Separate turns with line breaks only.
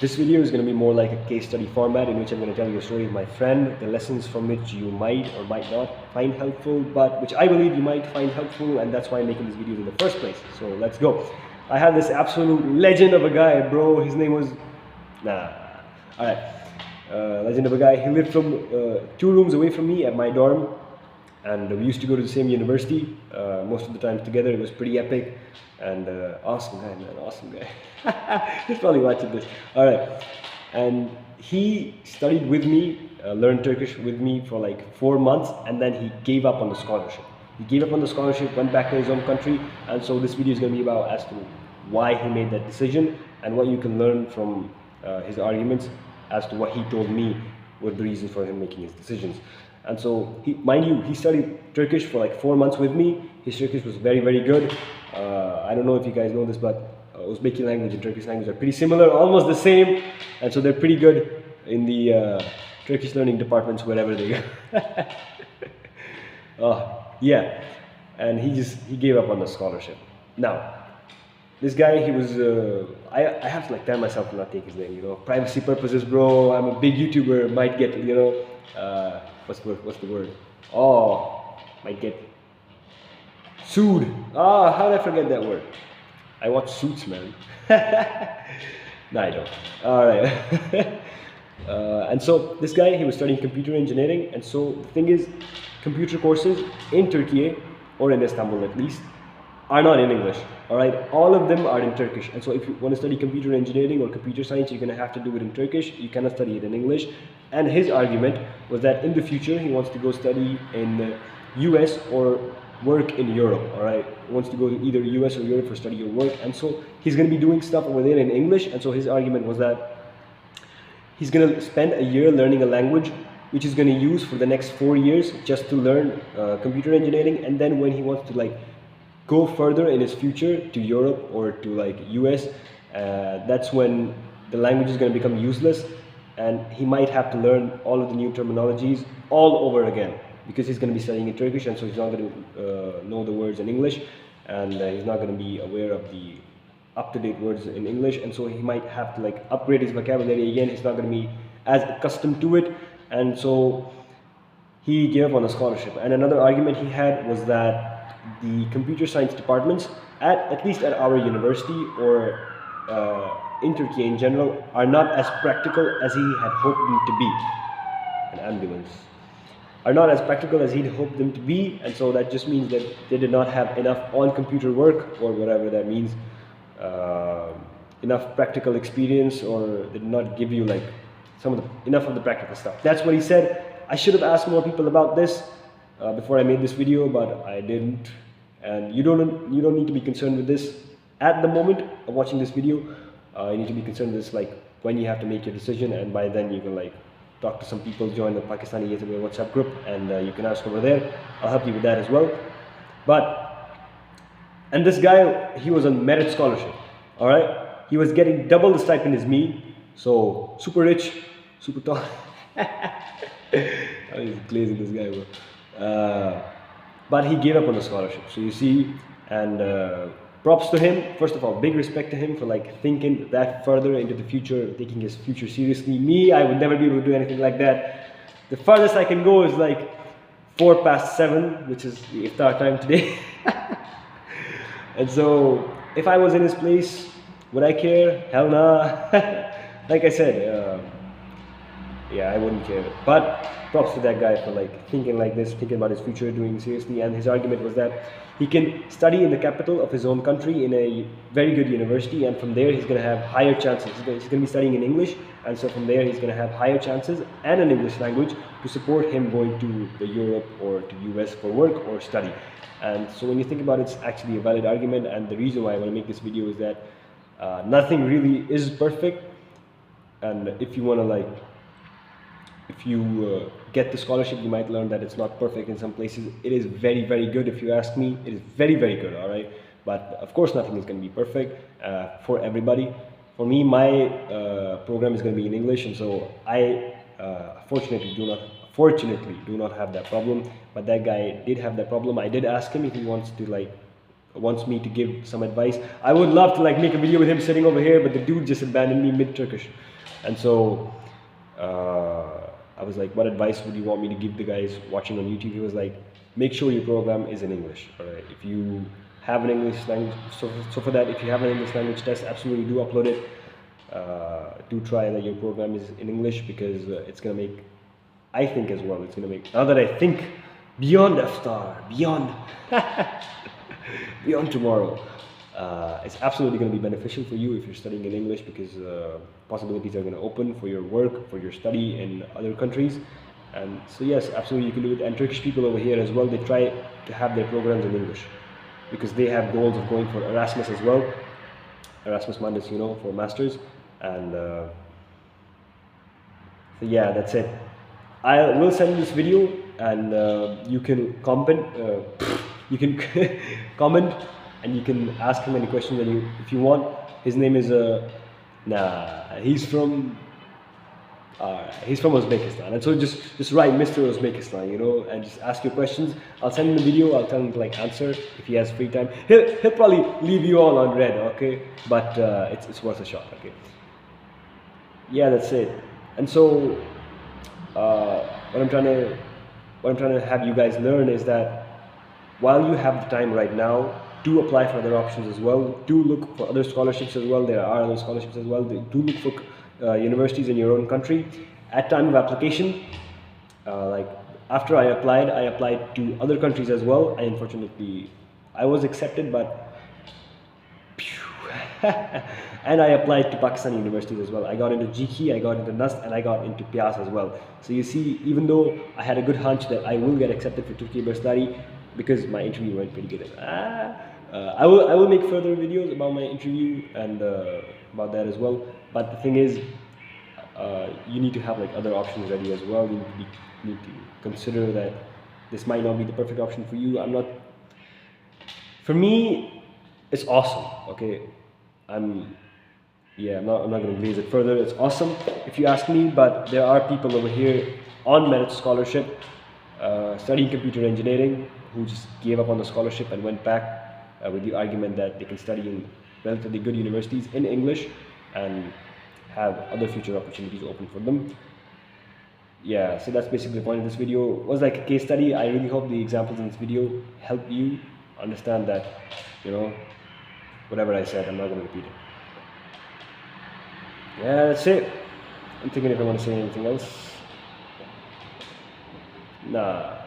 This video is going to be more like a case study format in which I'm going to tell you a story of my friend, the lessons from which you might or might not find helpful, but which I believe you might find helpful, and that's why I'm making this video in the first place. So let's go. I have this absolute legend of a guy, bro. His name was... Alright. Legend of a guy. He lived from 2 rooms away from me at my dorm, and we used to go to the same university most of the time together. It was pretty epic, and awesome guy, man, awesome guy. He's probably watching this. All right, and he studied with me, learned Turkish with me for like 4 months, and then he gave up on the scholarship. He gave up on the scholarship, went back to his own country, and so this video is going to be about as to why he made that decision and what you can learn from his arguments as to what he told me were the reasons for him making his decisions. And so, mind you, he studied Turkish for like 4 months with me. His Turkish was very, very good. I don't know if you guys know this, but Uzbeki language and Turkish language are pretty similar, almost the same. And so they're pretty good in the Turkish learning departments wherever they go. Yeah, and he gave up on the scholarship. Now, this guy, he was, I have to like tell myself to not take his name, you know, privacy purposes, bro. I'm a big YouTuber, might get, you know, what's the word? Oh, might get sued. How did I forget that word? I watch Suits, man. No, I don't. All right. And so this guy, he was studying computer engineering, and so the thing is, computer courses in Turkey, or in Istanbul at least, are not in English. All right, all of them are in Turkish. And so if you want to study computer engineering or computer science, you're going to have to do it in Turkish. You cannot study it in English. And his argument was that in the future he wants to go study in the US or work in Europe. All right, he wants to go to either US or Europe for study or work, and so he's going to be doing stuff over there in English. And so his argument was that he's going to spend a year learning a language which he's going to use for the next 4 years just to learn computer engineering, and then when he wants to like go further in his future to Europe or to like US, that's when the language is going to become useless, and he might have to learn all of the new terminologies all over again, because he's going to be studying in Turkish, and so he's not going to know the words in English, and he's not going to be aware of the up-to-date words in English, and so he might have to like upgrade his vocabulary again. He's not going to be as accustomed to it, and so he gave up on a scholarship. And another argument he had was that the computer science departments, at least at our university or in Turkey in general, are not as practical as he had hoped them to be. An ambulance. Are not as practical as he'd hoped them to be, and so that just means that they did not have enough on-computer work, or whatever that means, enough practical experience, or they did not give you like enough of the practical stuff. That's what he said. I should have asked more people about this before I made this video, but I didn't. And you don't need to be concerned with this at the moment of watching this video. You need to be concerned with this like when you have to make your decision, and by then you can like talk to some people, join the Pakistani YouTuber WhatsApp group, and you can ask over there. I'll help you with that as well. And this guy, he was on merit scholarship. All right, he was getting double the stipend as me, so super rich, super tall. I'm glazing this guy, bro. But he gave up on the scholarship. So you see, and props to him. First of all, big respect to him for like thinking that further into the future, taking his future seriously. Me, I would never be able to do anything like that. The farthest I can go is like 7:04, which is the iftar time today. And so, if I was in his place, would I care? Hell nah. Like I said, yeah, I wouldn't care. But props to that guy for like thinking like this, thinking about his future, doing seriously. And his argument was that he can study in the capital of his own country in a very good university, and from there he's going to have higher chances. He's going to be studying in English, and so from there he's going to have higher chances and an English language to support him going to the Europe or to US for work or study. And so when you think about it, it's actually a valid argument. And the reason why I want to make this video is that nothing really is perfect, and if you want to like, if you get the scholarship, you might learn that it's not perfect in some places. It is very, very good if you ask me. It is very, very good, all right? But of course, nothing is going to be perfect for everybody. For me, my program is going to be in English, and so I fortunately do not have that problem. But that guy did have that problem. I did ask him if he wants me to give some advice. I would love to like make a video with him sitting over here, but the dude just abandoned me mid-Turkish. And so I was like, what advice would you want me to give the guys watching on YouTube? He was like, make sure your program is in English. All right, if you have an English language, so for that, if you have an English language test, absolutely do upload it. Do try that your program is in English, because it's gonna make, I think as well, it's gonna make, now that I think beyond Aftar, beyond beyond tomorrow, it's absolutely going to be beneficial for you if you're studying in English, because possibilities are going to open for your work, for your study in other countries. And so yes, absolutely you can do it. And Turkish people over here as well, they try to have their programs in English, because they have goals of going for Erasmus as well, Erasmus Mundus, you know, for masters. And so yeah, that's it. I will send this video, and you can comment. You can comment, and you can ask him any questions that if you want. His name is he's from Uzbekistan, and so just write Mr. Uzbekistan, you know, and just ask your questions. I'll send him the video. I'll tell him to like answer if he has free time. He'll probably leave you all on red, okay? But it's worth a shot, okay? Yeah, that's it. And so what I'm trying to have you guys learn is that while you have the time right now, do apply for other options as well. Do look for other scholarships as well. There are other scholarships as well. Do look for universities in your own country. At time of application, like after I applied to other countries as well. And unfortunately, I was accepted, but and I applied to Pakistani universities as well. I got into GK, I got into NUST, and I got into PIAS as well. So you see, even though I had a good hunch that I will get accepted for Turkiye Burslari, because my interview went pretty good. I will make further videos about my interview and about that as well. But the thing is, you need to have like other options ready as well. You need to consider that this might not be the perfect option for you. For me, it's awesome. Okay, I'm not going to glaze it further. It's awesome if you ask me. But there are people over here on merit scholarship, studying computer engineering, who just gave up on the scholarship and went back with the argument that they can study in relatively good universities in English and have other future opportunities open for them. Yeah, so that's basically the point of this video. It was like a case study. I really hope the examples in this video help you understand that, you know, whatever I said, I'm not going to repeat it. Yeah, that's it. I'm thinking if I want to say anything else. Nah.